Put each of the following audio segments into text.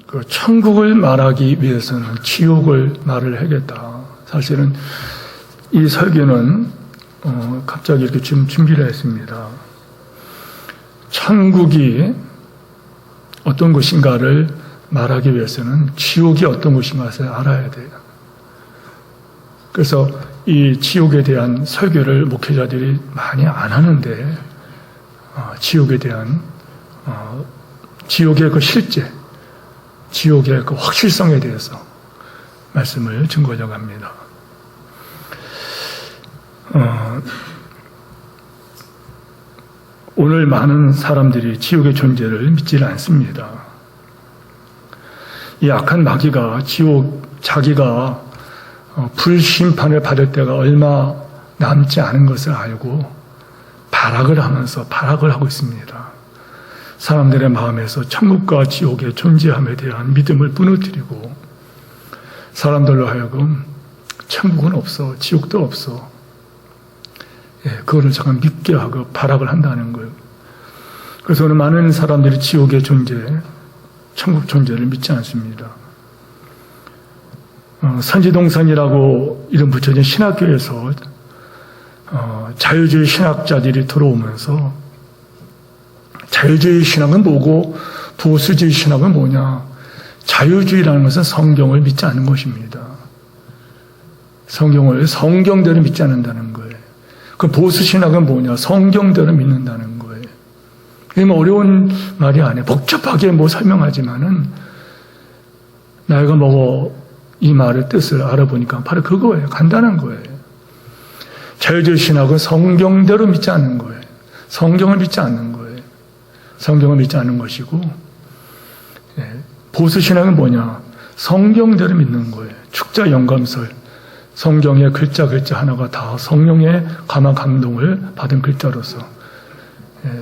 그 천국을 말하기 위해서는 지옥을 말을 해야겠다. 사실은 이 설교는 갑자기 이렇게 준비를 했습니다. 천국이 어떤 곳인가를 말하기 위해서는 지옥이 어떤 곳인가를 알아야 돼요. 그래서 이 지옥에 대한 설교를 목회자들이 많이 안 하는데 지옥에 대한 지옥의 그 실제, 지옥의 그 확실성에 대해서 말씀을 증거하려고 합니다. 오늘 많은 사람들이 지옥의 존재를 믿지는 않습니다. 이 악한 마귀가 자기가 불심판을 받을 때가 얼마 남지 않은 것을 알고 발악을 하고 있습니다. 사람들의 마음에서 천국과 지옥의 존재함에 대한 믿음을 무너뜨리고 사람들로 하여금 천국은 없어, 지옥도 없어, 그거를 잠깐 믿게 하고 발악을 한다는 거예요. 그래서 오늘 많은 사람들이 지옥의 존재, 천국 존재를 믿지 않습니다. 선지동산이라고 이름 붙여진 신학교에서 자유주의 신학자들이 들어오면서 자유주의 신학은 뭐고 보수주의 신학은 뭐냐? 자유주의라는 것은 성경을 믿지 않는 것입니다. 성경을 성경대로 믿지 않는다는 거예요. 그 보수 신학은 뭐냐? 성경대로 믿는다는 거예요. 이게 뭐 어려운 말이 아니에요. 복잡하게 설명하지만은 나이가 먹어 이 말의 뜻을 알아보니까 바로 그거예요. 간단한 거예요. 자유주의 신학은 성경대로 믿지 않는 거예요. 성경을 믿지 않는 거예요. 성경을 믿지 않는 것이고, 보수 신학은 뭐냐? 성경대로 믿는 거예요. 축자 영감설, 성경의 글자 하나가 다 성령의 감동을 받은 글자로서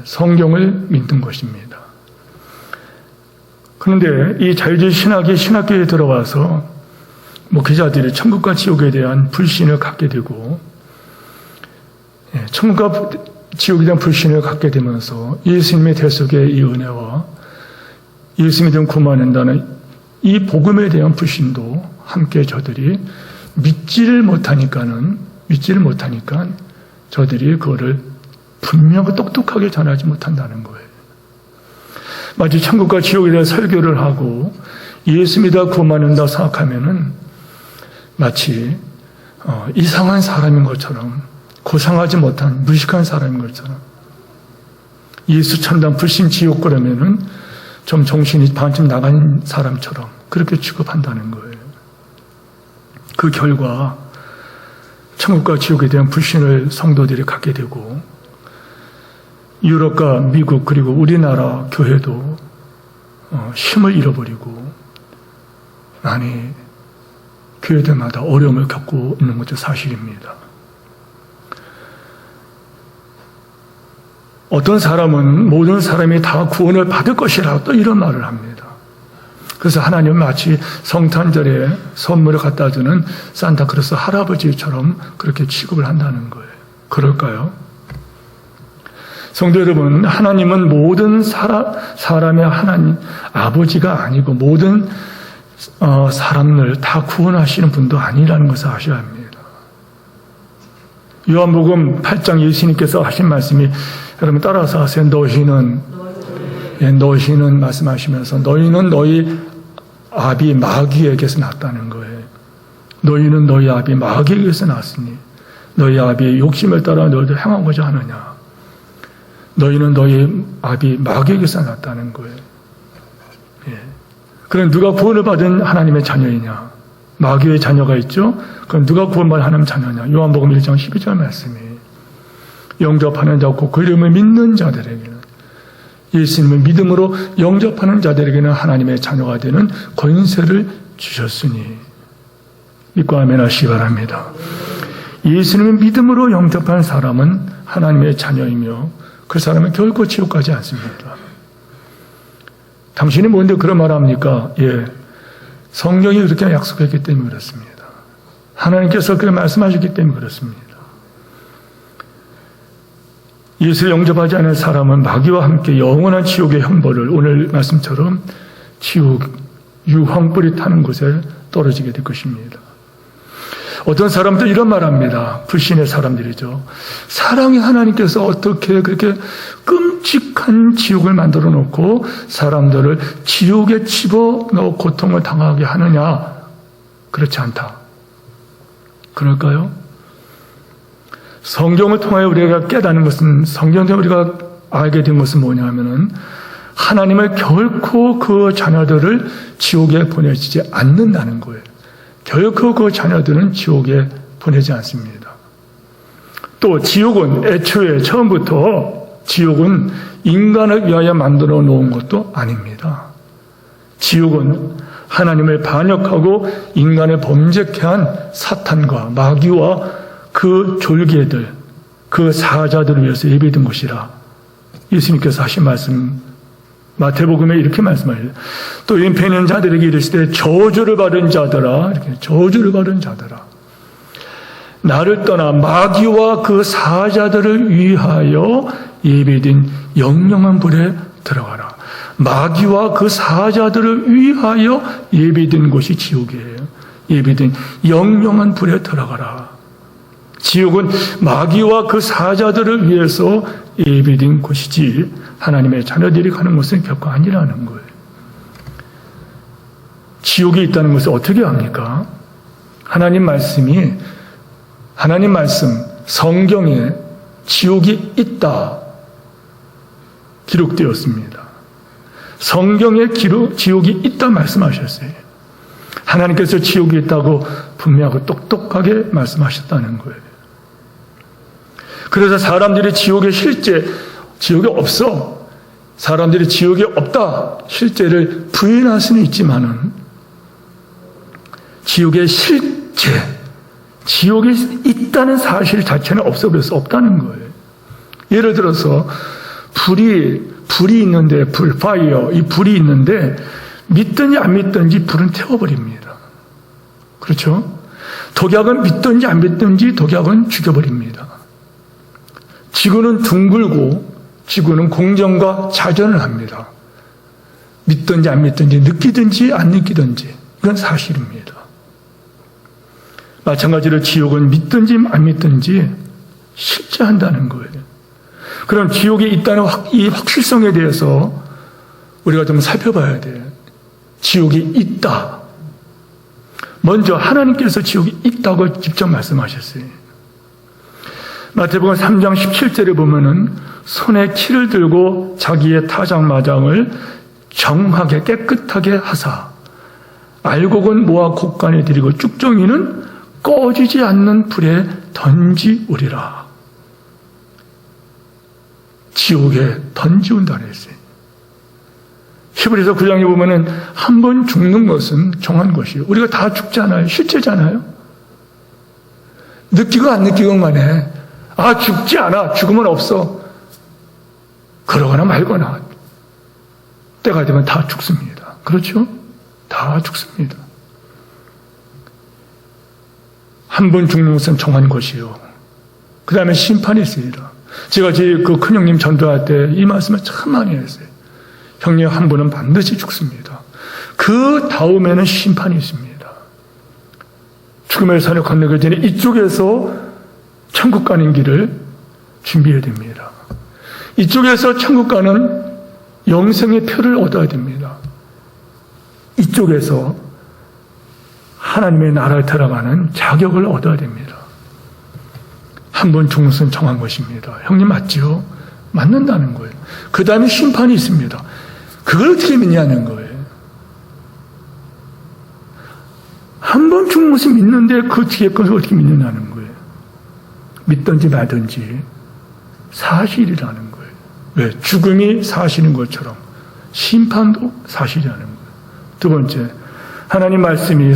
성경을 믿는 것입니다. 그런데 이 자유주의 신학이 신학교에 들어와서 목회자들이 천국과 지옥에 대한 불신을 갖게 되고, 천국과 지옥에 대한 불신을 갖게 되면서 예수님의 대속의 이 은혜와 예수님에 대한 구원한다는 이 복음에 대한 불신도 함께 저들이 믿지를 못하니까 저들이 그거를 분명히 똑똑하게 전하지 못한다는 거예요. 마치 천국과 지옥에 대한 설교를 하고 예수 믿어 구원받는다 생각하면은 마치 이상한 사람인 것처럼, 고상하지 못한 무식한 사람인 것처럼, 예수 천당 불신 지옥 그러면은 좀 정신이 반쯤 나간 사람처럼 그렇게 취급한다는 거예요. 그 결과 천국과 지옥에 대한 불신을 성도들이 갖게 되고, 유럽과 미국 그리고 우리나라 교회도 힘을 잃어버리고 많이 교회들마다 어려움을 겪고 있는 것도 사실입니다. 어떤 사람은 모든 사람이 다 구원을 받을 것이라고 또 이런 말을 합니다. 그래서 하나님은 마치 성탄절에 선물을 갖다 주는 산타크로스 할아버지처럼 그렇게 취급을 한다는 거예요. 그럴까요? 성도 여러분, 하나님은 모든 사람의 하나님 아버지가 아니고 모든 사람을 다 구원하시는 분도 아니라는 것을 아셔야 합니다. 요한복음 8장 예수님께서 하신 말씀이, 여러분 따라서 하세요. 너희는 말씀하시면서 너희는 너희 아비 마귀에게서 났다는 거예요. 너희는 너희 아비 마귀에게서 났으니 너희 아비의 욕심을 따라 너희도 행하고자 하느냐. 너희는 너희 아비 마귀에게서 났다는 거예요. 그럼 누가 구원을 받은 하나님의 자녀이냐? 마귀의 자녀가 있죠? 그럼 누가 구원받은 하나님의 자녀냐? 요한복음 1장 12절 말씀이, 영접하는 자고 그 이름을 믿는 자들에게는, 예수님을 믿음으로 영접하는 자들에게는 하나님의 자녀가 되는 권세를 주셨으니, 믿고 아멘 하시기 바랍니다. 예수님을 믿음으로 영접한 사람은 하나님의 자녀이며 그 사람은 결코 지옥 가지 않습니다. 당신이 뭔데 그런 말을 합니까? 성경이 그렇게 약속했기 때문에 그렇습니다. 하나님께서 그렇게 말씀하셨기 때문에 그렇습니다. 예수를 영접하지 않은 사람은 마귀와 함께 영원한 지옥의 형벌을, 오늘 말씀처럼 지옥 유황불이 타는 곳에 떨어지게 될 것입니다. 어떤 사람들 이런 말합니다. 불신의 사람들이죠. 사랑의 하나님께서 어떻게 그렇게 끔찍한 지옥을 만들어 놓고 사람들을 지옥에 집어넣어 고통을 당하게 하느냐? 그렇지 않다. 그럴까요? 성경을 통하여 우리가 깨닫는 것은, 성경에 우리가 알게 된 것은 뭐냐면은 하나님을 결코 그 자녀들을 지옥에 보내지 않는다는 거예요. 결코 그 자녀들은 지옥에 보내지 않습니다. 또 지옥은 애초에 처음부터 지옥은 인간을 위하여 만들어 놓은 것도 아닙니다. 지옥은 하나님을 반역하고 인간을 범죄케 한 사탄과 마귀와 그 졸개들, 그 사자들을 위해서 예비된 것이라 예수님께서 하신 말씀, 마태복음에 이렇게 말씀하세요. 또 인패는 자들에게 이르시되 저주를 받은 자들아, 이렇게 저주를 받은 자들아, 나를 떠나 마귀와 그 사자들을 위하여 예비된 영영한 불에 들어가라. 마귀와 그 사자들을 위하여 예비된 곳이 지옥이에요. 예비된 영영한 불에 들어가라. 지옥은 마귀와 그 사자들을 위해서 예비된 곳이지 하나님의 자녀들이 가는 곳은 결코 아니라는 거예요. 지옥이 있다는 것을 어떻게 압니까? 하나님 말씀 성경에 지옥이 있다 기록되었습니다. 성경에 지옥이 있다 말씀하셨어요. 하나님께서 지옥이 있다고 분명하고 똑똑하게 말씀하셨다는 거예요. 그래서 사람들이 지옥에 지옥이 없어, 사람들이 지옥이 없다 실제를 부인할 수는 있지만은 지옥의 실제, 지옥이 있다는 사실 자체는 없어버려서 없다는 거예요. 예를 들어서 불이 있는데, 파이어, 이 불이 있는데 믿든지 안 믿든지 불은 태워버립니다. 그렇죠? 독약은 믿든지 안 믿든지 독약은 죽여버립니다. 지구는 둥글고 지구는 공전과 자전을 합니다. 믿든지 안 믿든지, 느끼든지 안 느끼든지, 이건 사실입니다. 마찬가지로 지옥은 믿든지 안 믿든지 실제한다는 거예요. 그럼 지옥이 있다는 이 확실성에 대해서 우리가 좀 살펴봐야 돼요. 지옥이 있다. 먼저 하나님께서 지옥이 있다고 직접 말씀하셨어요. 마태복음 3장 17절에 보면은 손에 키를 들고 자기의 타작마장을 정하게 깨끗하게 하사 알곡은 모아 곡간에 들이고 쭉정이는 꺼지지 않는 불에 던지우리라. 지옥에 던지운다 그랬어요. 히브리서 9장에 보면은 한 번 죽는 것은 정한 것이에요. 우리가 다 죽잖아요. 실제잖아요. 느끼고 안 느끼건 간에 죽지 않아. 죽으면 없어. 그러거나 말거나 때가 되면 다 죽습니다. 그렇죠? 다 죽습니다. 한 번 죽는 것은 정한 것이요. 그 다음에 심판이 있습니다. 제가 제 그 큰형님 전도할 때 이 말씀을 참 많이 했어요. 형님 한 분은 반드시 죽습니다. 그 다음에는 심판이 있습니다. 죽음의 산을 건너기 전에 이쪽에서 천국 가는 길을 준비해야 됩니다. 이쪽에서 천국 가는 영생의 표를 얻어야 됩니다. 이쪽에서 하나님의 나라를 들어가는 자격을 얻어야 됩니다. 한 번 죽는 것은 정한 것입니다. 형님 맞지요? 맞는다는 거예요. 그 다음에 심판이 있습니다. 그걸 어떻게 믿냐는 거예요. 한 번 죽는 것을 믿는데 그 뒤에 것을 어떻게 믿느냐는 거예요. 믿든지 말든지 사실이라는 거예요. 왜? 죽음이 사실인 것처럼 심판도 사실이라는 거예요. 두 번째, 하나님 말씀인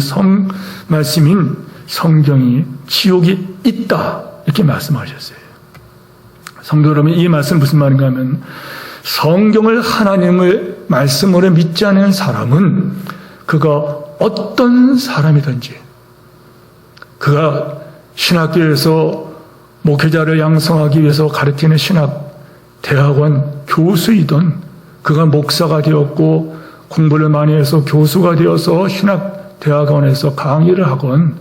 성경이 지옥이 있다 이렇게 말씀하셨어요. 성도 여러분, 이 말씀 무슨 말인가 하면 성경을 하나님을 말씀으로 믿지 않는 사람은 그가 어떤 사람이든지, 그가 신학교에서 목회자를 양성하기 위해서 가르치는 신학 대학원 교수이든, 그가 목사가 되었고 공부를 많이 해서 교수가 되어서 신학대학원에서 강의를 하건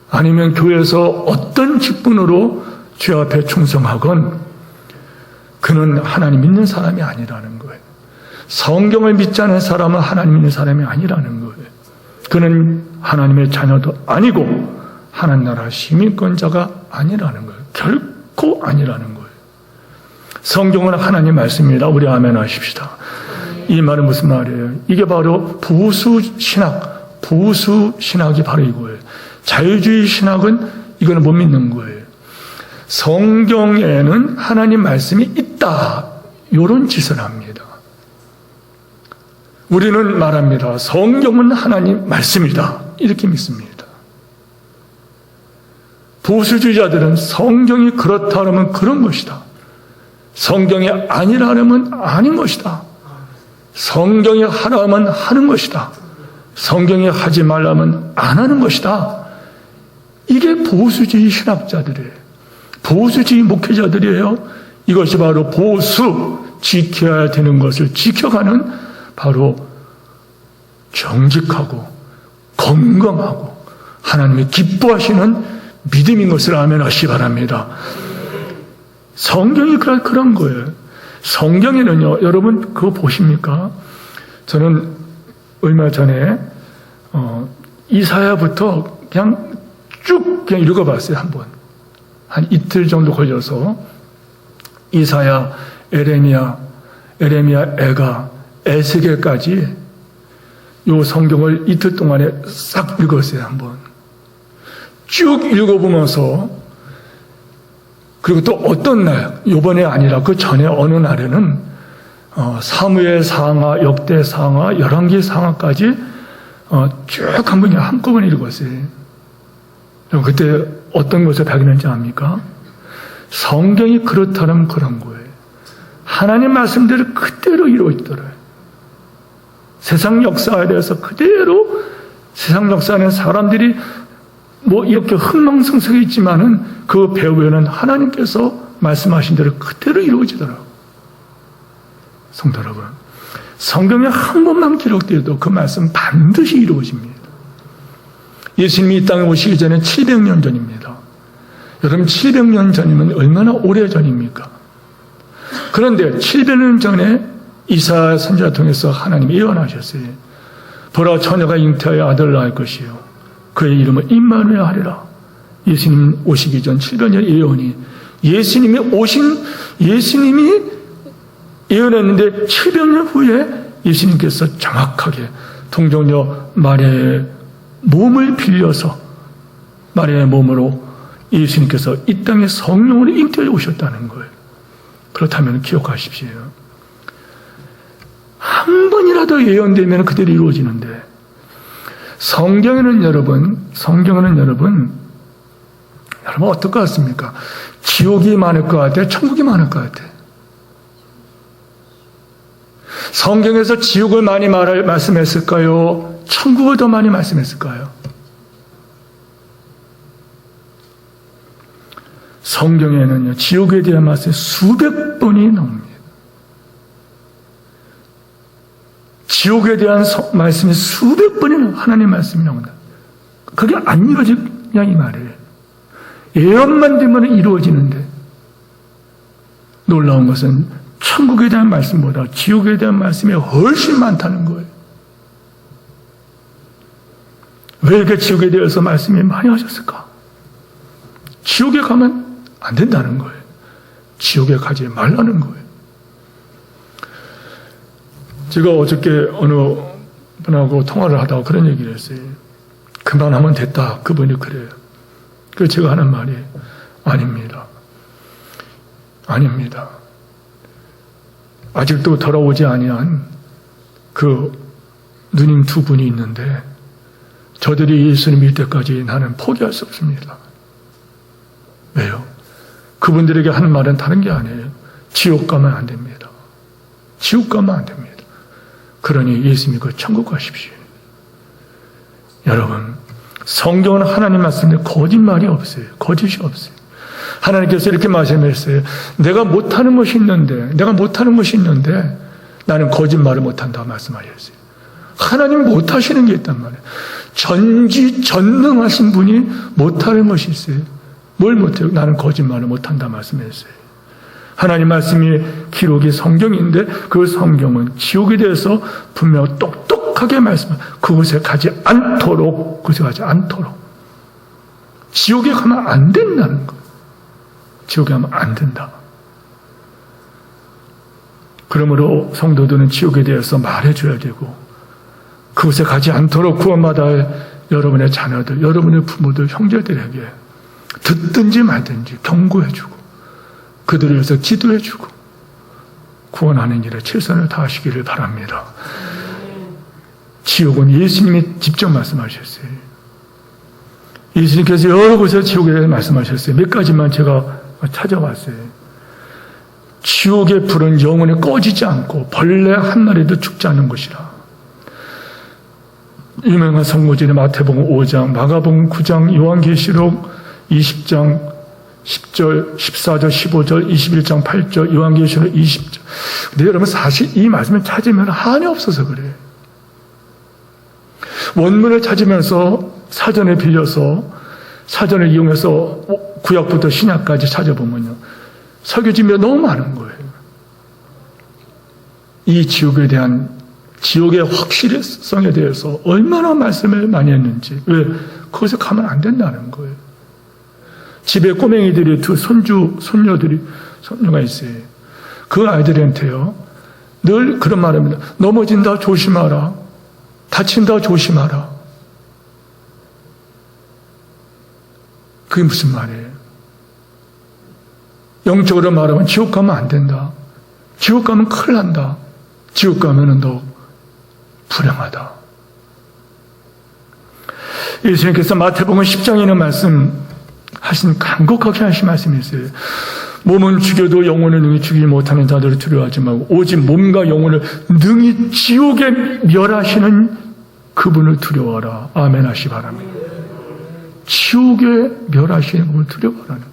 아니면 교회에서 어떤 직분으로 주 앞에 충성하건 그는 하나님 믿는 사람이 아니라는 거예요. 성경을 믿지 않은 사람은 하나님 믿는 사람이 아니라는 거예요. 그는 하나님의 자녀도 아니고 하나님 나라 시민권자가 아니라는 거예요. 결코 아니라는 거예요. 성경은 하나님 말씀입니다. 우리 아멘 하십시다. 이 말은 무슨 말이에요? 이게 바로 보수신학이 바로 이거예요. 자유주의 신학은 이거는 못 믿는 거예요. 성경에는 하나님 말씀이 있다. 이런 짓을 합니다. 우리는 말합니다. 성경은 하나님 말씀이다. 이렇게 믿습니다. 보수주의자들은 성경이 그렇다 하면 그런 것이다. 성경이 아니라 하면 아닌 것이다. 성경이 하라면 하는 것이다. 성경이 하지 말라면 안 하는 것이다. 이게 보수주의 신학자들이에요. 보수주의 목회자들이에요. 이것이 바로 지켜야 되는 것을 지켜가는 바로 정직하고 건강하고 하나님이 기뻐하시는 믿음인 것을 아멘 하시기 바랍니다. 성경이 그런 거예요. 성경에는요, 여러분 그거 보십니까? 저는 얼마 전에 이사야부터 그냥 쭉 읽어봤어요. 한 이틀 정도 걸려서 이사야, 에레미야, 에가, 에스겔까지 요 성경을 이틀 동안에 싹 읽었어요. 쭉 읽어보면서 그리고 또 어떤 날, 요번에 아니라 그 전에 어느 날에는 사무엘 상하, 역대 상하, 열왕기 상하까지 쭉 한꺼번에 읽었어요. 그때 어떤 것을 발견했는지 압니까? 성경이 그렇다면 그런 거예요. 하나님 말씀대로 그대로 이루어지더라고요. 세상 역사에 대해서 그대로 세상 역사는 사람들이 이렇게 흥망성쇠해 있지만은 그 배후에는 하나님께서 말씀하신 대로 그대로 이루어지더라고요. 성도 여러분, 성경에 한 번만 기록되어도 그 말씀 반드시 이루어집니다. 예수님이 이 땅에 오시기 전에 700년 전입니다. 여러분 700년 전이면 얼마나 오래 전입니까? 그런데 700년 전에 이사야 선지자 통해서 하나님이 예언하셨어요. 보라 처녀가 잉태하여 아들을 낳을 것이요 그의 이름은 임마누엘 하리라. 예수님 오시기 전 700년 예언이 예수님이 예언했는데 700년 후에 예수님께서 정확하게 동정녀 마리아의 몸을 빌려서 마리아의 몸으로 예수님께서 이 땅에 성령으로 잉태해 오셨다는 거예요. 그렇다면 기억하십시오. 한 번이라도 예언되면 그대로 이루어지는데 성경에는 여러분 어떨 것 같습니까? 지옥이 많을 것 같아요? 천국이 많을 것 같아요? 성경에서 지옥을 많이 말씀했을까요? 천국을 더 많이 말씀했을까요? 성경에는요, 지옥에 대한 말씀이 수백 번이 나옵니다. 지옥에 대한 말씀이 수백 번이나 하나님의 말씀이 나온다. 그게 안 이루어지냐 이 말이에요. 예언만 되면 이루어지는데 놀라운 것은 천국에 대한 말씀보다 지옥에 대한 말씀이 훨씬 많다는 거예요. 왜 이렇게 지옥에 대해서 말씀이 많이 하셨을까? 지옥에 가면 안 된다는 거예요. 지옥에 가지 말라는 거예요. 제가 어저께 어느 분하고 통화를 하다가 그런 얘기를 했어요. 그만하면 됐다. 그분이 그래요. 그래서 제가 하는 말이 아닙니다. 아직도 돌아오지 아니한 그 누님 두 분이 있는데 저들이 예수님 믿을 때까지 나는 포기할 수 없습니다. 왜요? 그분들에게 하는 말은 다른 게 아니에요. 지옥 가면 안 됩니다. 지옥 가면 안 됩니다. 그러니 예수 믿고 천국 가십시오. 여러분, 성경은 하나님 말씀에 거짓말이 없어요. 거짓이 없어요. 하나님께서 이렇게 말씀했어요. 내가 못하는 것이 있는데 나는 거짓말을 못한다 말씀하셨어요. 하나님 못하시는 게 있단 말이에요. 전지전능하신 분이 못하는 것이 있어요. 뭘 못해요? 나는 거짓말을 못한다 말씀했어요. 하나님 말씀이 기록이 성경인데 그 성경은 지옥에 대해서 분명 똑똑하게 말씀합니다. 그곳에 가지 않도록, 그곳에 가지 않도록. 지옥에 가면 안 된다는 거예요. 지옥에 가면 안 된다. 그러므로 성도들은 지옥에 대해서 말해줘야 되고, 그곳에 가지 않도록 구원받아 여러분의 자녀들, 여러분의 부모들, 형제들에게 듣든지 말든지 경고해주고, 그들을 위해서 기도해주고, 구원하는 일에 최선을 다하시기를 바랍니다. 지옥은 예수님이 직접 말씀하셨어요. 예수님께서 여러 곳에 지옥에 대해 말씀하셨어요. 몇 가지만 제가 찾아봤어요. 지옥의 불은 영원히 꺼지지 않고 벌레 한 마리도 죽지 않는 것이라. 유명한 선고지는 마태복음 5장, 마가복음 9장, 요한계시록 20장 10절, 14절, 15절, 21장 8절, 요한계시록 20절. 근데 여러분 사실 이 말씀을 찾으면 한이 없어서 그래요. 원문을 찾으면서 사전에 빌려서 사전을 이용해서 구약부터 신약까지 찾아보면요, 설교지면 너무 많은 거예요. 이 지옥에 대한, 지옥의 확실성에 대해서 얼마나 말씀을 많이 했는지. 왜? 거기서 가면 안 된다는 거예요. 집에 꼬맹이들이 손녀가 있어요. 그 아이들한테요, 늘 그런 말 합니다. 넘어진다 조심하라. 다친다 조심하라. 그게 무슨 말이에요? 영적으로 말하면 지옥 가면 안 된다. 지옥 가면 큰일 난다. 지옥 가면은 더 불행하다. 예수님께서 마태복음 10장에 있는 말씀하신, 간곡하게 하신 말씀이 있어요. 몸은 죽여도 영혼을 능히 죽이지 못하는 자들을 두려워하지 말고 오직 몸과 영혼을 능히 지옥에 멸하시는 그분을 두려워하라. 아멘 하시 바랍니다. 지옥에 멸하시는 분을 두려워하라는.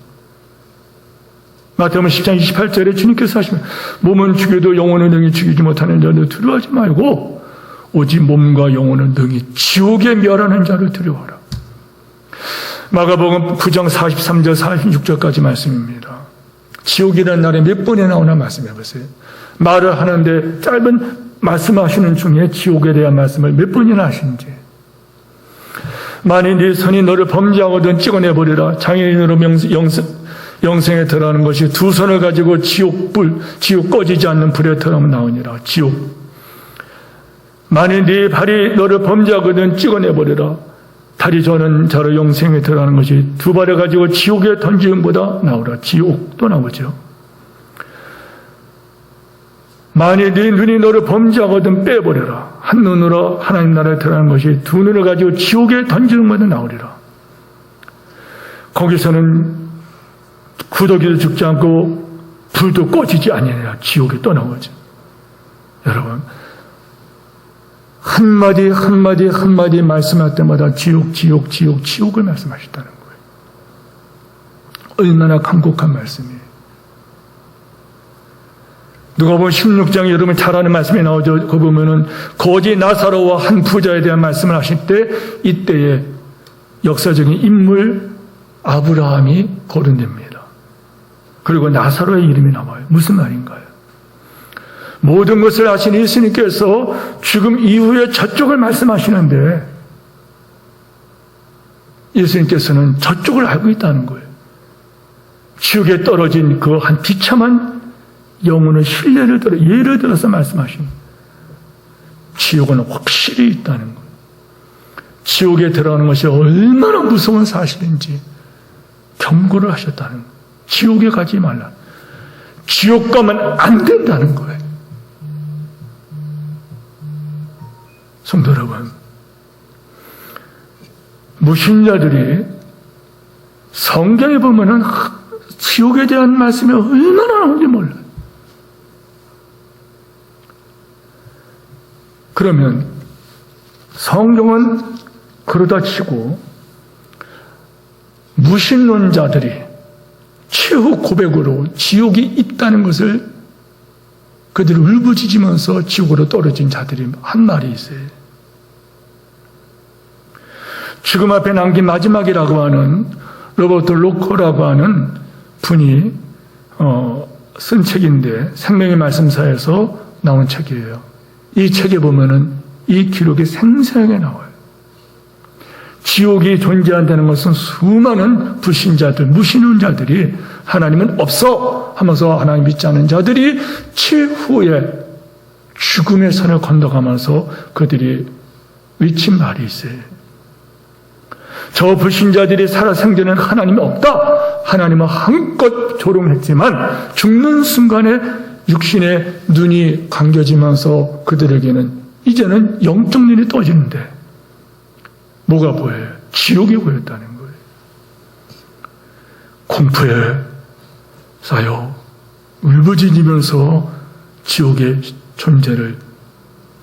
마태복음 10장 28절에 주님께서 하시면 몸은 죽여도 영혼을 능히 죽이지 못하는 자를 두려워하지 말고 오직 몸과 영혼을 능히 지옥에 멸하는 자를 두려워하라. 마가복음 9장 43절 46절까지 말씀입니다. 지옥이라는 날에 몇 번에 나오나 말씀해 보세요. 말을 하는데 짧은 말씀하시는 중에 지옥에 대한 말씀을 몇 번이나 하시는지. 만일 네 손이 너를 범죄하거든 찍어내버리라. 장애인으로 영생에 들어가는 것이 두 손을 가지고 지옥 꺼지지 않는 불에 들어가면 나오니라. 지옥. 만일 네 발이 너를 범죄하거든 찍어내버리라. 다리 저는 자로 영생에 들어가는 것이 두 발을 가지고 지옥에 던짐보다 나오라. 지옥도 나오죠. 만일 네 눈이 너를 범죄하거든 빼버려라. 한 눈으로 하나님 나라에 들어가는 것이 두 눈을 가지고 지옥에 던지는 것도 나오리라. 거기서는 구더기도 죽지 않고 불도 꺼지지 아니하리라. 지옥에 또 나오죠. 여러분, 한마디 한마디 한마디 말씀할 때마다 지옥을 말씀하셨다는 거예요. 얼마나 간곡한 말씀이에요. 누가복음 16장에 여러분 잘 아는 말씀이 나오죠. 그 보면은 거지 나사로와 한 부자에 대한 말씀을 하실 때 이때에 역사적인 인물 아브라함이 거론됩니다. 그리고 나사로의 이름이 나와요. 무슨 말인가요? 모든 것을 아신 예수님께서 죽음 이후에 저쪽을 말씀하시는데 예수님께서는 저쪽을 알고 있다는 거예요. 지옥에 떨어진 그 한 비참한 영혼의 예를 들어서 말씀하신 지옥은 확실히 있다는 거예요. 지옥에 들어가는 것이 얼마나 무서운 사실인지 경고를 하셨다는 거예요. 지옥에 가지 말라. 지옥 가면 안 된다는 거예요. 성도 여러분, 무신자들이 성경에 보면은 지옥에 대한 말씀이 얼마나 나오는지 몰라요. 그러면 성경은 그러다 치고 무신론자들이 최후 고백으로 지옥이 있다는 것을 그들이 울부짖으면서 지옥으로 떨어진 자들이 한 말이 있어요. 죽음 앞에 남긴 마지막이라고 하는 로버트 로커라고 하는 분이 쓴 책인데, 생명의 말씀사에서 나온 책이에요. 이 책에 보면은 이 기록이 생생하게 나와요. 지옥이 존재한다는 것은 수많은 불신자들, 무신론자들이 하나님은 없어 하면서 하나님 믿지 않는 자들이 최후에 죽음의 선을 건너가면서 그들이 외친 말이 있어요. 저 불신자들이 살아생전에는 하나님이 없다. 하나님은 한껏 조롱했지만 죽는 순간에 육신의 눈이 감겨지면서 그들에게는 이제는 영적 눈이 떠지는데 뭐가 보여요? 지옥이 보였다는 거예요. 공포에 쌓여 울부짖으면서 지옥의 존재를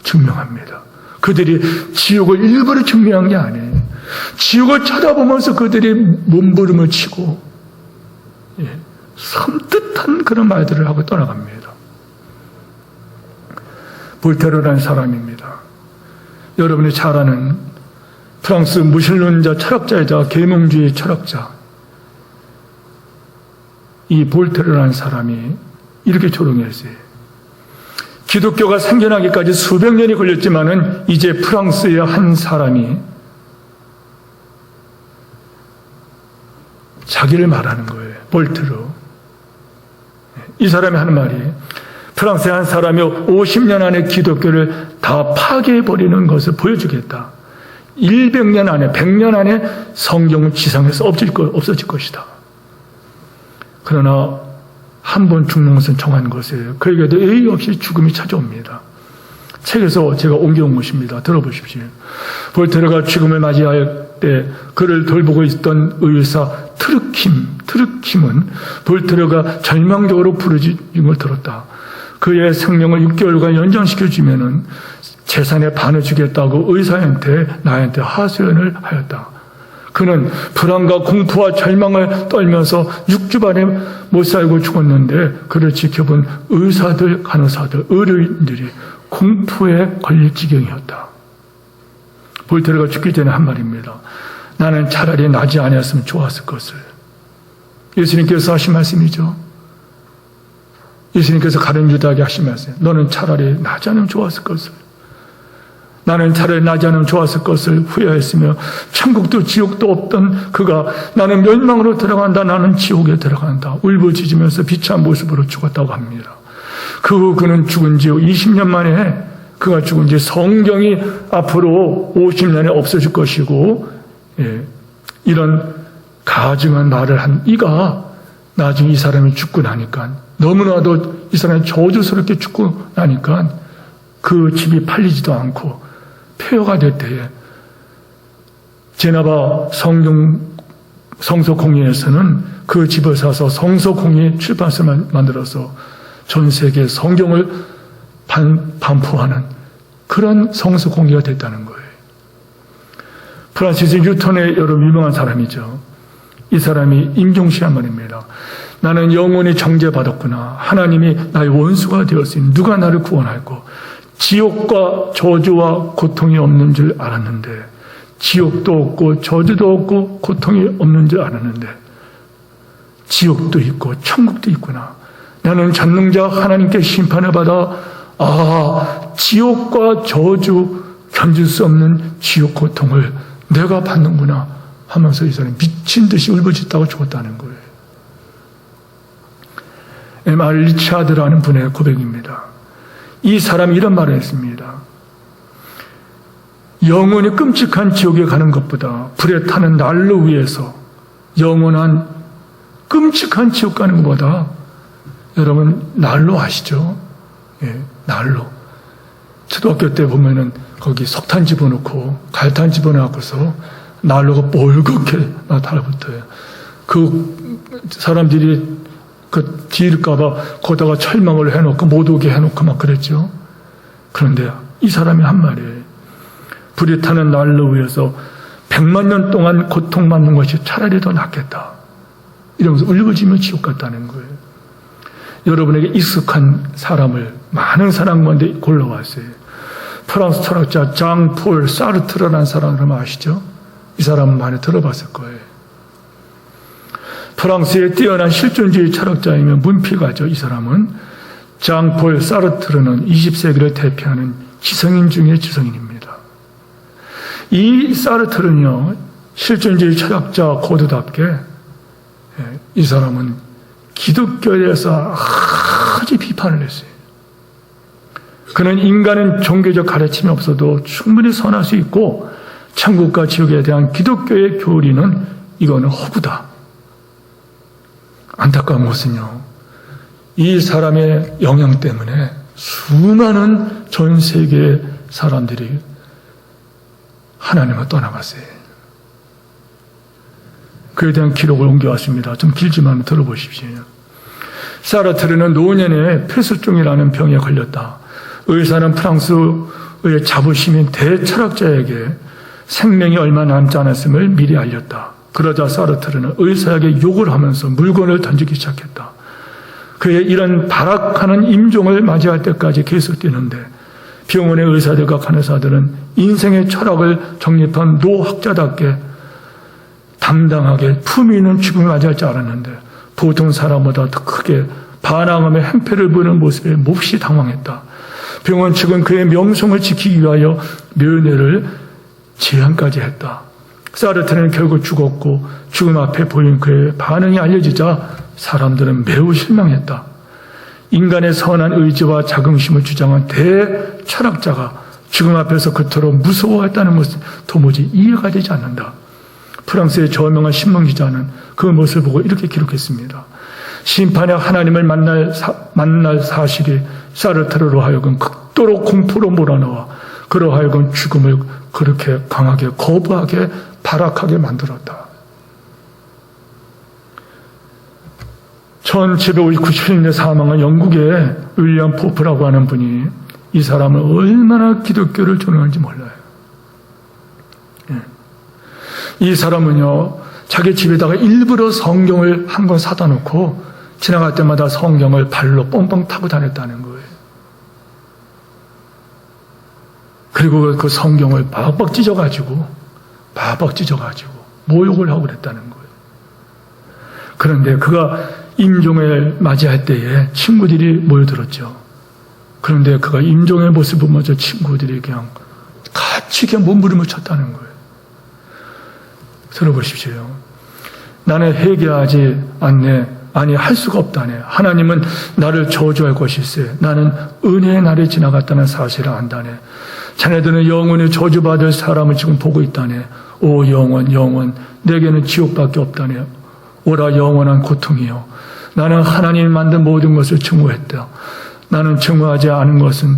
증명합니다. 그들이 지옥을 일부러 증명한 게 아니에요. 지옥을 쳐다보면서 그들이 몸부림을 치고 섬뜩한 그런 말들을 하고 떠나갑니다. 볼테르라는 사람입니다. 여러분이 잘 아는 프랑스 무신론자 철학자이자 계몽주의 철학자, 이 볼테르라는 사람이 이렇게 조롱했어요. 기독교가 생겨나기까지 수백 년이 걸렸지만은 이제 프랑스의 한 사람이 자기를 말하는 거예요. 볼테르. 이 사람이 하는 말이, 프랑스의 한 사람이 50년 안에 기독교를 다 파괴해버리는 것을 보여주겠다. 100년 안에, 100년 안에 성경은 지상에서 없어질 것이다. 그러나 한 번 죽는 것은 정한 것이에요. 그에게도 예의 없이 죽음이 찾아옵니다. 책에서 제가 옮겨온 것입니다. 들어보십시오. 볼테르가 죽음을 맞이할 때 그를 돌보고 있던 의사 트르킴은 볼테르가 절망적으로 부르짖은 걸 들었다. 그의 생명을 6개월간 연장시켜주면은 재산의 반을 주겠다고 의사한테 나한테 하소연을 하였다. 그는 불안과 공포와 절망을 떨면서 6주 반에 못 살고 죽었는데 그를 지켜본 의사들, 간호사들, 의료인들이 공포에 걸릴 지경이었다. 볼테르가 죽기 전에 한 말입니다. 나는 차라리 나지 아니었으면 좋았을 것을. 예수님께서 하신 말씀이죠. 예수님께서 가룟 유다에게 하신 말씀. 너는 차라리 나지 않으면 좋았을 것을. 나는 차라리 나지 않으면 좋았을 것을 후회했으며 천국도 지옥도 없던 그가 나는 멸망으로 들어간다. 나는 지옥에 들어간다. 울부짖으면서 비참한 모습으로 죽었다고 합니다. 그 후 그는 죽은 지 20년 만에 그가 죽은 지 성경이 앞으로 50년에 없어질 것이고 이런 가증한 말을 한 이가 나중에 이 사람이 죽고 나니까 너무나도 이 사람이 저주스럽게 죽고 나니까 그 집이 팔리지도 않고 폐허가 될 때에 제나바 성서공회에서는 그 집을 사서 성서공회 출판사를 만들어서 전 세계 성경을 반포하는 그런 성서공회가 됐다는 거예요. 프란시스 뉴턴의 여러 유명한 사람이죠. 이 사람이 임종시한 말입니다. 나는 영원히 정죄받았구나. 하나님이 나의 원수가 되었으니 누가 나를 구원할꼬. 지옥과 저주와 고통이 없는 줄 알았는데 지옥도 없고 저주도 없고 고통이 없는 줄 알았는데 지옥도 있고 천국도 있구나. 나는 전능자 하나님께 심판을 받아 지옥과 저주 견딜 수 없는 지옥 고통을 내가 받는구나 하면서 이 사람이 미친 듯이 울부짖다가 죽었다는 거예요. M.R. 리차드라는 분의 고백입니다. 이 사람이 이런 말을 했습니다. 영원히 끔찍한 지옥에 가는 것보다 불에 타는 난로 위에서 영원한 끔찍한 지옥 가는 것보다 여러분 난로 아시죠? 난로. 초등학교 때 보면은 거기 석탄 집어넣고 갈탄 집어넣고서 난로가 뻘겋게 달라붙어요. 그 사람들이 그 뒤일까봐 거기다가 철망을 해놓고 못 오게 해놓고 막 그랬죠. 그런데 이 사람이 한 말이에요. 불이 타는 난로 위에서 100만 년 동안 고통받는 것이 차라리 더 낫겠다. 이러면서 울부짖으며 지옥 갔다는 거예요. 여러분에게 익숙한 사람을 많은 사람 가운데 골라왔어요. 프랑스 철학자 장 폴 사르트르라는 사람 그러면 아시죠? 이 사람은 많이 들어봤을 거예요. 프랑스의 뛰어난 실존주의 철학자이며 문필가죠. 이 사람은 장 폴 사르트르는 20세기를 대표하는 지성인 중의 지성인입니다. 이 사르트르는요, 실존주의 철학자 고도답게 이 사람은 기독교에 대해서 아주 비판을 했어요. 그는 인간은 종교적 가르침이 없어도 충분히 선할 수 있고 천국과 지옥에 대한 기독교의 교리는 이거는 허구다. 안타까운 것은요, 이 사람의 영향 때문에 수많은 전 세계의 사람들이 하나님을 떠나갔어요. 그에 대한 기록을 옮겨왔습니다. 좀 길지만 들어보십시오. 사르트르는 노년에 폐수증이라는 병에 걸렸다. 의사는 프랑스의 자부심인 대철학자에게 생명이 얼마 남지 않았음을 미리 알렸다. 그러자 사르트르는 의사에게 욕을 하면서 물건을 던지기 시작했다. 그의 이런 발악하는 임종을 맞이할 때까지 계속되는데 병원의 의사들과 간호사들은 인생의 철학을 정립한 노학자답게 담당하게 품위 있는 죽음을 맞이할 줄 알았는데 보통 사람보다 더 크게 반항하며 행패를 부리는 모습에 몹시 당황했다. 병원 측은 그의 명성을 지키기 위하여 면회를 제한까지 했다. 사르트르는 결국 죽었고 죽음 앞에 보인 그의 반응이 알려지자 사람들은 매우 실망했다. 인간의 선한 의지와 자긍심을 주장한 대철학자가 죽음 앞에서 그토록 무서워했다는 것은 도무지 이해가 되지 않는다. 프랑스의 저명한 신문기자는 그 모습을 보고 이렇게 기록했습니다. 심판의 하나님을 만날 사실이 사르트르로 하여금 극도로 공포로 몰아넣어 그로 하여금 죽음을 그렇게 강하게 거부하게 발악하게 만들었다. 1797년에 사망한 영국의 윌리엄 포프라고 하는 분이 이 사람은 얼마나 기독교를 존경하는지 몰라요. 이 사람은요, 자기 집에다가 일부러 성경을 한 권 사다 놓고 지나갈 때마다 성경을 발로 뻥뻥 타고 다녔다는 거예요. 그리고 그 성경을 박박 찢어가지고 모욕을 하고 그랬다는 거예요. 그런데 그가 임종을 맞이할 때에 친구들이 모여들었죠. 그런데 그가 임종의 모습을 보면서 친구들이 그냥 같이 그냥 몸부림을 쳤다는 거예요. 들어보십시오. 나는 회개하지 않네. 아니, 할 수가 없다네. 하나님은 나를 저주할 것일세. 나는 은혜의 날이 지나갔다는 사실을 안다네. 자네들은 영원히 저주받을 사람을 지금 보고 있다네. 오 영원, 내게는 지옥밖에 없다네. 오라 영원한 고통이요. 나는 하나님이 만든 모든 것을 증오했다. 나는 증오하지 않은 것은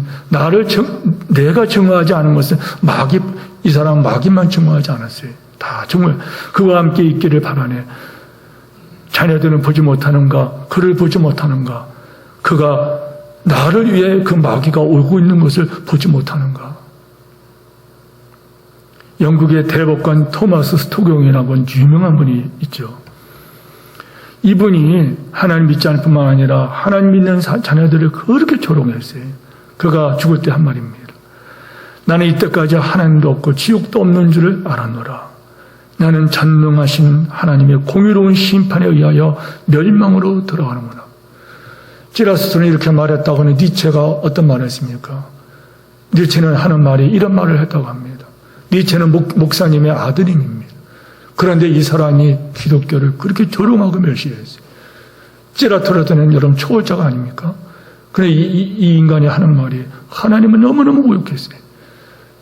내가 증오하지 않은 것은 이 사람은 마귀만 증오하지 않았어요. 다 정말 그와 함께 있기를 바라네. 자녀들은 보지 못하는가? 그를 보지 못하는가? 그가 나를 위해 그 마귀가 오고 있는 것을 보지 못하는가? 영국의 대법관 토마스 스토경이라고 하는 유명한 분이 있죠. 이분이 하나님 믿지 않을 뿐만 아니라 하나님 믿는 자녀들을 그렇게 조롱했어요. 그가 죽을 때 한 말입니다. 나는 이때까지 하나님도 없고 지옥도 없는 줄을 알았노라. 나는 전능하신 하나님의 공의로운 심판에 의하여 멸망으로 들어가는구나. 지라스토는 이렇게 말했다고 하는 니체가 어떤 말을 했습니까? 니체는 하는 말이 이런 말을 했다고 합니다. 니체는 목사님의 아드님입니다. 그런데 이 사람이 기독교를 그렇게 조롱하고 멸시했어요. 지라토라는 여러분 초월자가 아닙니까? 그런데 이 인간이 하는 말이 하나님은 너무너무 모욕했어요.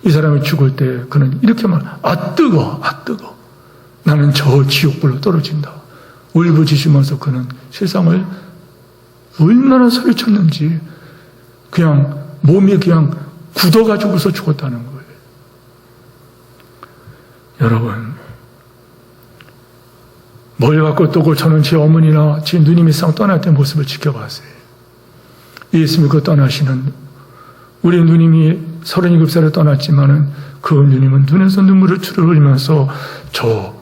이 사람이 죽을 때 그는 이렇게 아 뜨거. 나는 저 지옥불로 떨어진다. 울부짖으면서 그는 세상을 얼마나 소리쳤는지 그냥 몸이 그냥 굳어가지고서 죽었다는 거예요. 여러분, 뭘 갖고 또고 저는 제 어머니나 제 누님이 상 떠날 때 모습을 지켜봤어요. 예수 믿고 떠나시는 우리 누님이 37살에 떠났지만은 그 누님은 눈에서 눈물을 흘리면서 저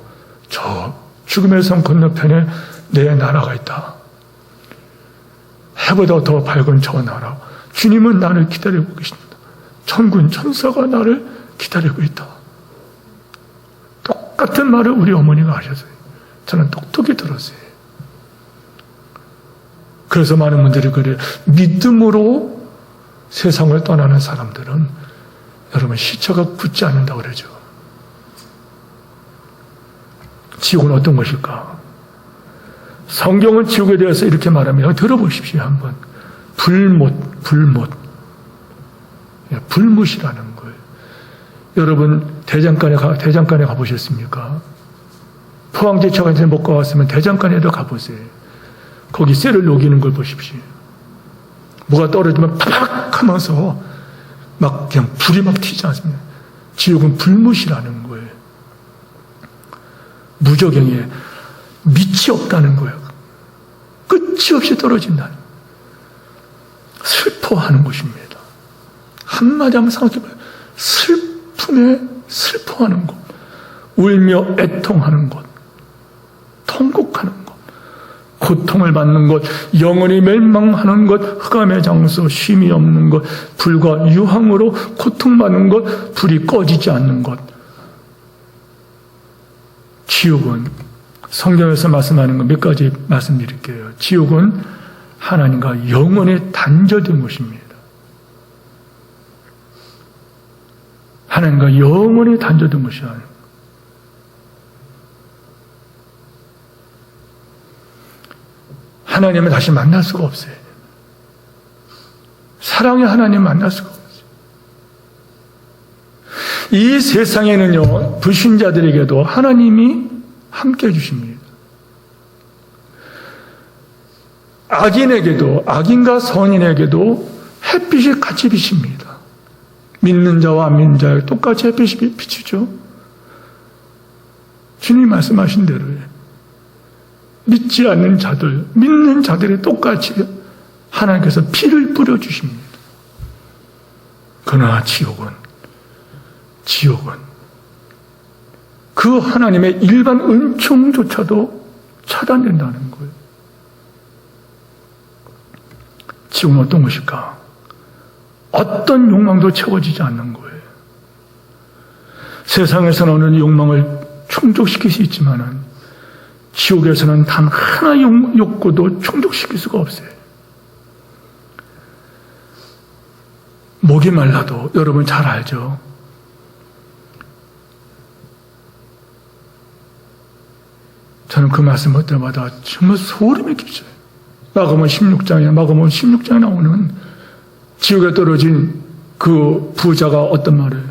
죽음의 성 건너편에 내 나라가 있다. 해보다 더 밝은 저 나라, 주님은 나를 기다리고 계십니다. 천군 천사가 나를 기다리고 있다. 똑같은 말을 우리 어머니가 하셨어요. 저는 똑똑히 들었어요. 그래서 많은 분들이 그래요. 믿음으로 세상을 떠나는 사람들은 여러분 시체가 굳지 않는다고 그러죠. 지옥은 어떤 것일까? 성경은 지옥에 대해서 이렇게 말합니다. 들어보십시오 한번. 불못이라는 거예요. 여러분 대장간에 가보셨습니까? 포항제철 같은 데 못 가봤으면 대장간에도 가보세요. 거기 쇠를 녹이는 걸 보십시오. 뭐가 떨어지면 팍 하면서 막 그냥 불이 막 튀지 않습니다. 지옥은 불못이라는 거예요. 무저경에 밑이 없다는 거예요. 끝이 없이 떨어진다는 거예요. 슬퍼하는 곳입니다. 한마디 한번 생각해봐요. 슬픔에 슬퍼하는 곳, 울며 애통하는 곳, 통곡하는 곳, 고통을 받는 곳, 영원히 멸망하는 곳, 흑암의 장소, 쉼이 없는 곳, 불과 유황으로 고통받는 곳, 불이 꺼지지 않는 곳. 지옥은 성경에서 말씀하는 것 몇 가지 말씀드릴게요. 지옥은 하나님과 영원히 단절된 곳입니다. 하나님과 영원히 단절된 곳이야. 하나님을 다시 만날 수가 없어요. 사랑의 하나님 만날 수가 없어요. 이 세상에는요, 불신자들에게도 하나님이 함께 해주십니다. 악인에게도, 악인과 선인에게도 햇빛이 같이 비칩니다. 믿는 자와 안 믿는 자에게 똑같이 햇빛이 비치죠. 주님이 말씀하신 대로요. 믿지 않는 자들, 믿는 자들이 똑같이 하나님께서 피를 뿌려주십니다. 그러나 지옥은 그 하나님의 일반 은총조차도 차단된다는 거예요. 지옥은 어떤 것일까? 어떤 욕망도 채워지지 않는 거예요. 세상에서는 어느 욕망을 충족시킬 수 있지만은 지옥에서는 단 하나 욕구도 충족시킬 수가 없어요. 목이 말라도 여러분 잘 알죠? 저는 그 말씀 할 때마다 정말 소름이 끼쳐요. 마가복음 16장에 나오는 지옥에 떨어진 그 부자가 어떤 말이에요?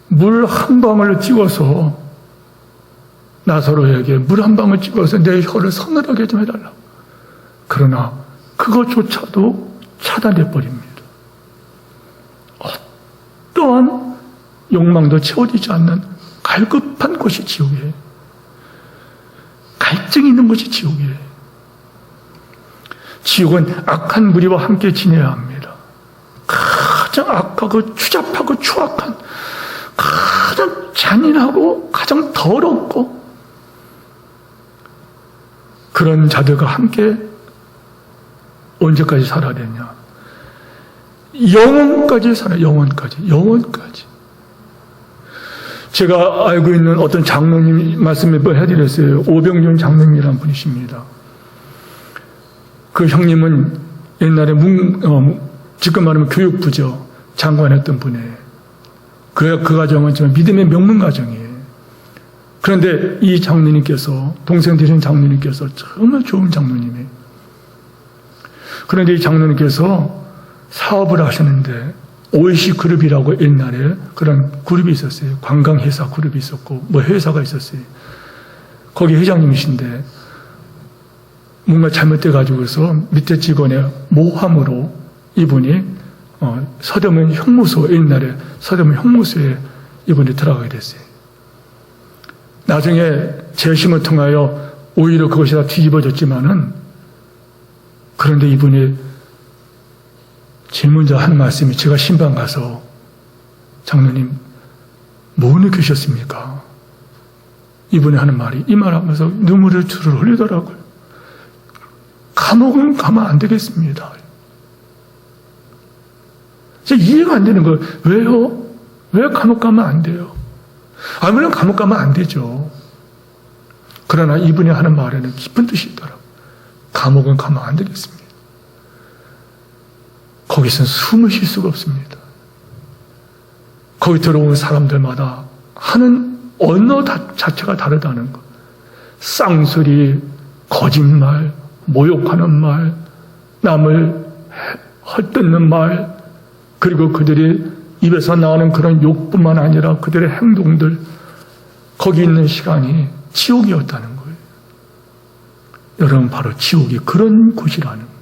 물 한 방울을 찍어서 나사로에게 물 한 방울 찍어서 내 혀를 서늘하게 좀 해달라고. 그러나 그것조차도 차단돼 버립니다. 어떠한 욕망도 채워지지 않는 갈급한 곳이 지옥이에요. 갈증이 있는 것이 지옥이에요. 지옥은 악한 무리와 함께 지내야 합니다. 가장 악하고 추잡하고 추악한, 가장 잔인하고 가장 더럽고 그런 자들과 함께 언제까지 살아야 되냐? 영원까지 살아요. 영원까지. 제가 알고 있는 어떤 장로님 말씀 몇 번 해드렸어요. 오병준 장로님이라는 분이십니다. 그 형님은 옛날에 지금 말하면 교육부죠. 장관했던 분이에요. 그 가정은 정말 믿음의 명문 가정이에요. 그런데 이 장로님께서, 동생 되신 장로님께서 정말 좋은 장로님이에요. 그런데 이 장로님께서 사업을 하시는데 OEC 그룹이라고 옛날에 그런 그룹이 있었어요. 관광회사 그룹이 있었고 뭐 회사가 있었어요. 거기 회장님이신데 뭔가 잘못돼가지고서 밑에 직원의 모함으로 이분이 서대문 형무소, 옛날에 서대문 형무소에 이분이 들어가게 됐어요. 나중에 재심을 통하여 오히려 그것이 다 뒤집어졌지만은, 그런데 이분이 제일 먼저 하는 말씀이, 제가 신방 가서 장로님 뭐 느끼셨습니까? 이분이 하는 말이, 이 말하면서 눈물을 주르르 흘리더라고요. 감옥은 가면 안 되겠습니다. 이해가 안 되는 거예요. 왜요? 왜 감옥 가면 안 돼요? 물론 감옥 가면 안 되죠. 그러나 이분이 하는 말에는 깊은 뜻이 있더라고요. 감옥은 가면 안 되겠습니다. 거기서는 숨을 쉴 수가 없습니다. 거기 들어오는 사람들마다 하는 언어 자체가 다르다는 것. 쌍소리, 거짓말, 모욕하는 말, 남을 헛뜯는 말, 그리고 그들이 입에서 나오는 그런 욕뿐만 아니라 그들의 행동들, 거기 있는 시간이 지옥이었다는 거예요. 여러분, 바로 지옥이 그런 곳이라는 거예요.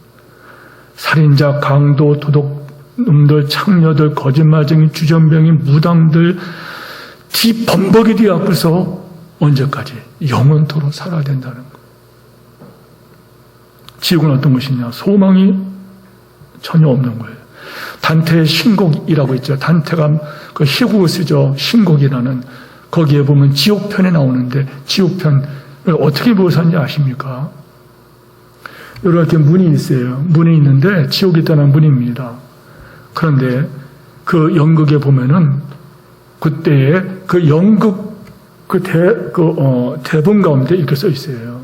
살인자, 강도, 도둑놈들, 창녀들, 거짓말쟁이, 주전뱅이, 무당들, 뒤범벅이 뒤 앞에서 언제까지 영원토록 살아야 된다는 거예요. 지옥은 어떤 것이냐? 소망이 전혀 없는 거예요. 단테의 신곡이라고 있죠. 단테가 그 희곡을 쓰죠. 신곡이라는. 거기에 보면 지옥편에 나오는데 지옥편을 어떻게 묘사하는지 아십니까? 이렇게 문이 있어요. 문이 있는데 지옥에 있다는 문입니다. 그런데 그 연극에 보면은 그때의 그 연극 대본 가운데 이렇게 써 있어요.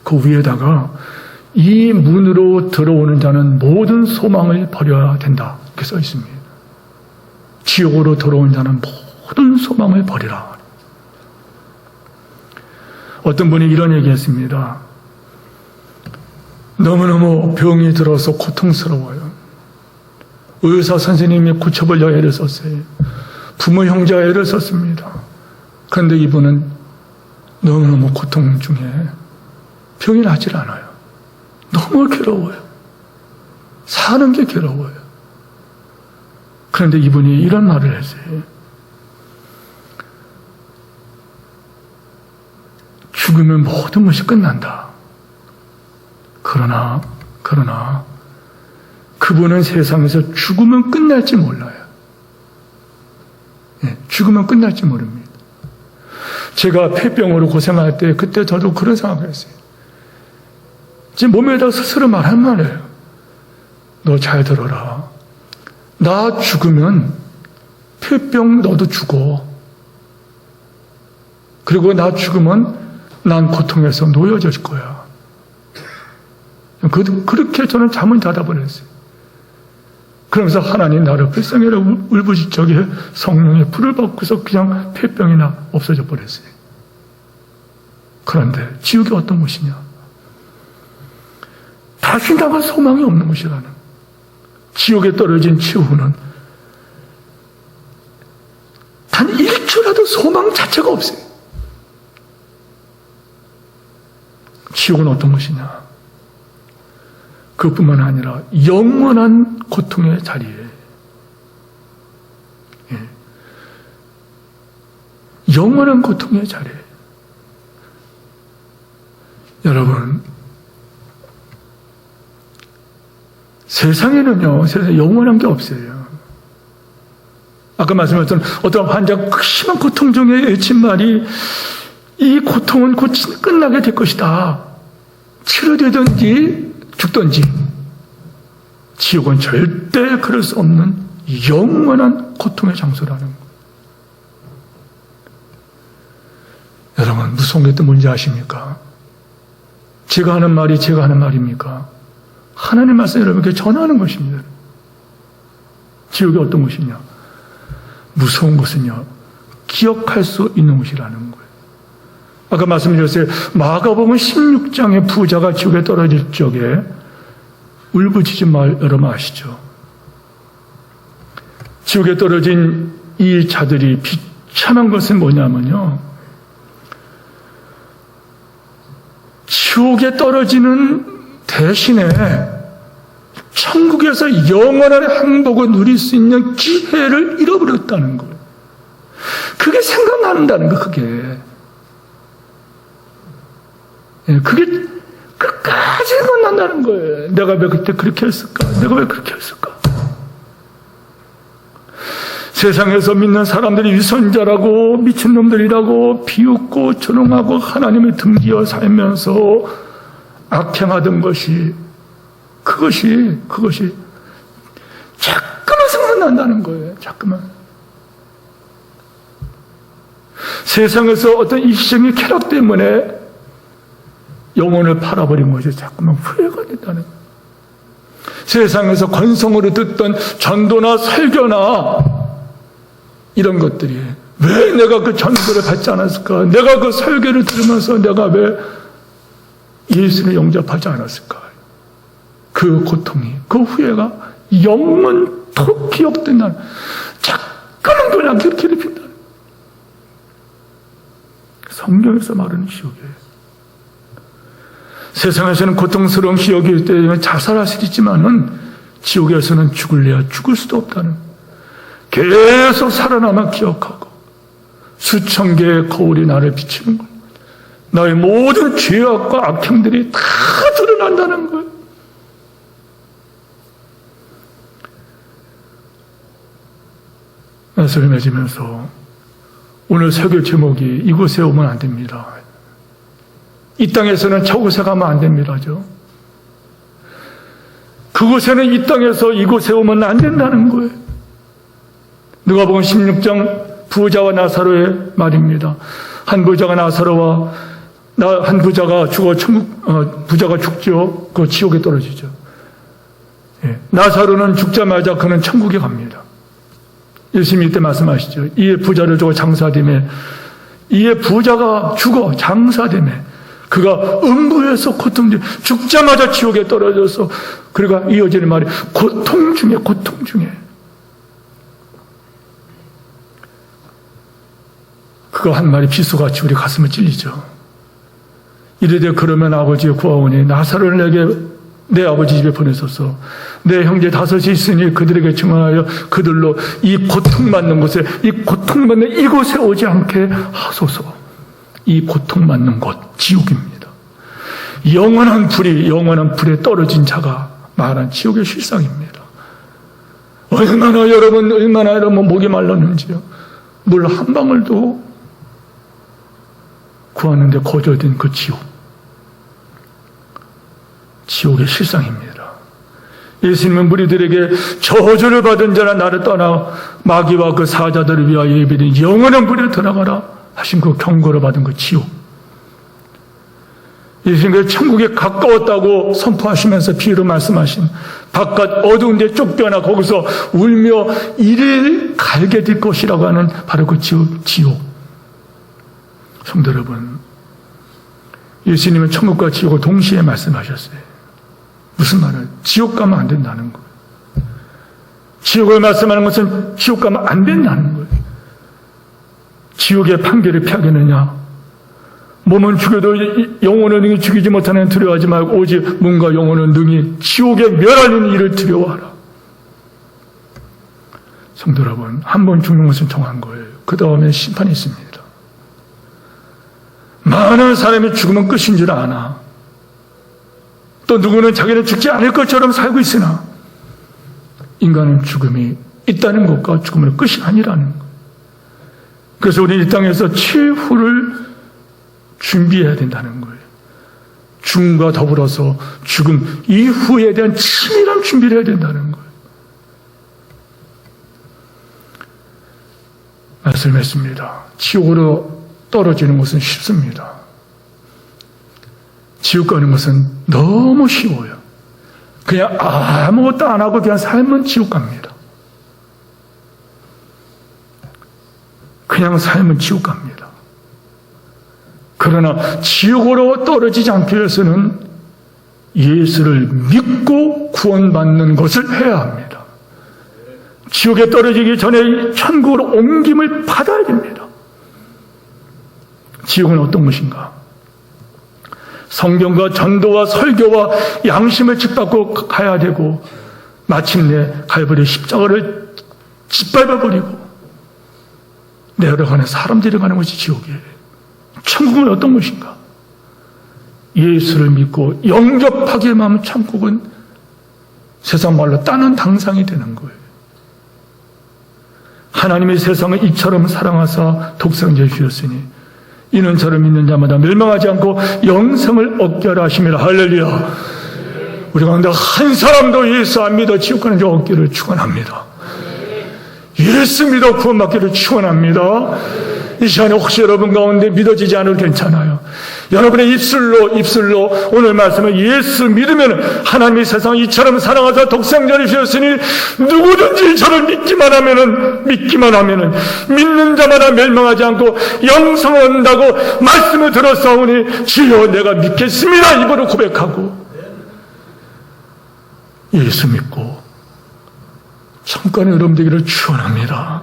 그 위에다가 이 문으로 들어오는 자는 모든 소망을 버려야 된다. 이렇게 써 있습니다. 지옥으로 들어온 자는 모든 소망을 버리라. 어떤 분이 이런 얘기 했습니다. 너무너무 병이 들어서 고통스러워요. 의사 선생님이 고쳐보려 애를 썼어요. 부모 형제가 애를 썼습니다. 그런데 이분은 너무너무 고통 중에 병이 나질 않아요. 너무 괴로워요. 사는 게 괴로워요. 그런데 이분이 이런 말을 했어요. 죽으면 모든 것이 끝난다. 그러나 그분은 세상에서 죽으면 끝날지 몰라요. 죽으면 끝날지 모릅니다. 제가 폐병으로 고생할 때 그때 저도 그런 생각을 했어요. 제 몸에다 스스로 말한 말이에요. 너 잘 들어라. 나 죽으면 폐병 너도 죽어. 그리고 나 죽으면 난 고통에서 놓여질 거야. 그렇게 저는 잠을 자다 보냈어요. 그러면서 하나님 나를 불쌍해라 울부짖적에 성령의 불을 받고서 그냥 폐병이나 없어져 버렸어요. 그런데 지옥이 어떤 곳이냐? 다시 나갈 소망이 없는 곳이라는. 지옥에 떨어진 최후는 단 1초라도 소망 자체가 없어요. 지옥은 어떤 곳이냐? 그것뿐만 아니라 영원한 고통의 자리에, 영원한 고통의 자리에. 여러분, 세상에는요, 세상에 영원한 게 없어요. 아까 말씀하셨던 어떤 환자가 심한 고통 중에 외친 말이 이 고통은 곧 끝나게 될 것이다. 치료되든지 죽든지. 지옥은 절대 그럴 수 없는 영원한 고통의 장소라는 것. 여러분, 무서운 게 또 뭔지 아십니까? 제가 하는 말이 제가 하는 말입니까? 하나님 말씀 여러분께 전하는 것입니다. 지옥이 어떤 곳이냐? 무서운 것은요, 기억할 수 있는 곳이라는 거예요. 아까 말씀드렸어요. 마가복음 16장의 부자가 지옥에 떨어질 적에 울부짖지 말 여러분 아시죠? 지옥에 떨어진 이 자들이 비참한 것은 뭐냐면요, 지옥에 떨어지는 대신에 천국에서 영원한 행복을 누릴 수 있는 기회를 잃어버렸다는 거예요. 그게 생각난다는 거, 그게. 그게 끝까지 생각난다는 거예요. 내가 왜 그때 그렇게 했을까? 내가 왜 그렇게 했을까? 세상에서 믿는 사람들이 위선자라고 미친놈들이라고 비웃고 조롱하고 하나님을 등지어 살면서 악행하던 것이 그것이 자꾸만 생각난다는 거예요. 자꾸만. 세상에서 어떤 일시적인 쾌락 때문에 영혼을 팔아버린 것이 자꾸만 후회가 된다는 거예요. 세상에서 건성으로 듣던 전도나 설교나 이런 것들이 왜 내가 그 전도를 받지 않았을까? 내가 그 설교를 들으면서 내가 왜 예수를 영접하지 않았을까? 그 고통이, 그 후회가 영원토록 기억된다는, 자꾸만 그냥 괴롭힌다. 성경에서 말하는 지옥이에요. 세상에서는 고통스러운 기억일 때 자살할 수 있지만은 지옥에서는 죽을래야 죽을 수도 없다는, 계속 살아남아 기억하고 수천 개의 거울이 나를 비추는 거예요. 나의 모든 죄악과 악행들이 다 드러난다는 거예요. 말씀을 맺으면서 오늘 설교 제목이 이곳에 오면 안 됩니다. 이 땅에서는 저곳에 가면 안 됩니다죠. 그곳에는 이 땅에서 이곳에 오면 안 된다는 거예요. 누가복음 16장 부자와 나사로의 말입니다. 한 부자가 나사로와 한 부자가 죽어 부자가 죽죠. 그 지옥에 떨어지죠. 예. 나사로는 죽자마자 그는 천국에 갑니다. 예수님이 이때 말씀하시죠. 이에 부자를 죽어 장사되매, 이에 부자가 죽어 장사되매, 그가 음부에서 고통 중에 죽자마자 지옥에 떨어져서, 그가 이어지는 말이 고통 중에 고통 중에 그거 한 말이 비수같이 우리 가슴을 찔리죠. 이르되 그러면 아버지의 구하오니 나사로를 내게 내 아버지 집에 보내소서. 내 형제 5이 있으니 그들에게 증언하여 그들로 이 고통받는 곳에, 이 고통받는 이곳에 오지 않게 하소서. 이 고통받는 곳, 지옥입니다. 영원한 불에 떨어진 자가 말한 지옥의 실상입니다. 얼마나 여러분 목이 말랐는지요. 물 한 방울도 구하는데 거절된 그 지옥의 실상입니다. 예수님은 무리들에게 저주를 받은 자라 나를 떠나 마귀와 그 사자들을 위하여 예비된 영원한 불에 들어가라 하신 그 경고를 받은 그 지옥. 예수님께서 천국에 가까웠다고 선포하시면서 비유로 말씀하신 바깥 어두운 데 쫓겨나 거기서 울며 이를 갈게 될 것이라고 하는 바로 그 지옥. 성도 여러분, 예수님은 천국과 지옥을 동시에 말씀하셨어요. 무슨 말을? 지옥 가면 안 된다는 거예요. 지옥을 말씀하는 것은 지옥 가면 안 된다는 거예요. 지옥의 판결을 피하겠느냐? 몸은 죽여도 영혼은 능히 죽이지 못하는 두려워하지 말고 오직 몸과 영혼은 능히 지옥에 멸하는 일을 두려워하라. 성도 여러분, 한 번 죽는 것은 정한 거예요. 그 다음에 심판이 있습니다. 많은 사람이 죽으면 끝인 줄 아나, 또 누구는 자기는 죽지 않을 것처럼 살고 있으나 인간은 죽음이 있다는 것과 죽음은 끝이 아니라는 것. 그래서 우리는 이 땅에서 최후를 준비해야 된다는 거예요. 죽음과 더불어서 죽음 이후에 대한 치밀한 준비를 해야 된다는 거예요. 말씀했습니다. 지옥으로 떨어지는 것은 쉽습니다. 지옥 가는 것은 너무 쉬워요. 그냥 아무것도 안 하고 그냥 살면 지옥 갑니다. 그냥 살면 지옥 갑니다. 그러나 지옥으로 떨어지지 않기 위해서는 예수를 믿고 구원받는 것을 해야 합니다. 지옥에 떨어지기 전에 천국으로 옮김을 받아야 됩니다. 지옥은 어떤 것인가? 성경과 전도와 설교와 양심을 짓밟고 가야 되고 마침내 갈보리 십자가를 짓밟아버리고 내려가는 사람들이 가는 것이 지옥이에요. 천국은 어떤 것인가? 예수를 믿고 영접하기만 하면 천국은 세상 말로 따는 당상이 되는 거예요. 하나님이 세상을 이처럼 사랑하사 독생자를 주셨으니 이는 저를 믿는 자마다 멸망하지 않고 영생을 얻게 하라 하심이라. 할렐루야. 우리 가운데 한 사람도 예수 안 믿어 지옥 가는 자 없기를 축원합니다. 예수 믿어 구원받기를 축원합니다. 이 시간에 혹시 여러분 가운데 믿어지지 않아도 괜찮아요. 여러분의 입술로 오늘 말씀을 예수 믿으면 하나님이 세상을 이처럼 사랑하사 독생자를 주셨으니 누구든지 저를 믿기만 하면은 믿는 자마다 멸망하지 않고 영생을 얻는다고 말씀을 들었사오니 주여 내가 믿겠습니다 입으로 고백하고 예수 믿고 천국에 여러분 되기를 축원합니다.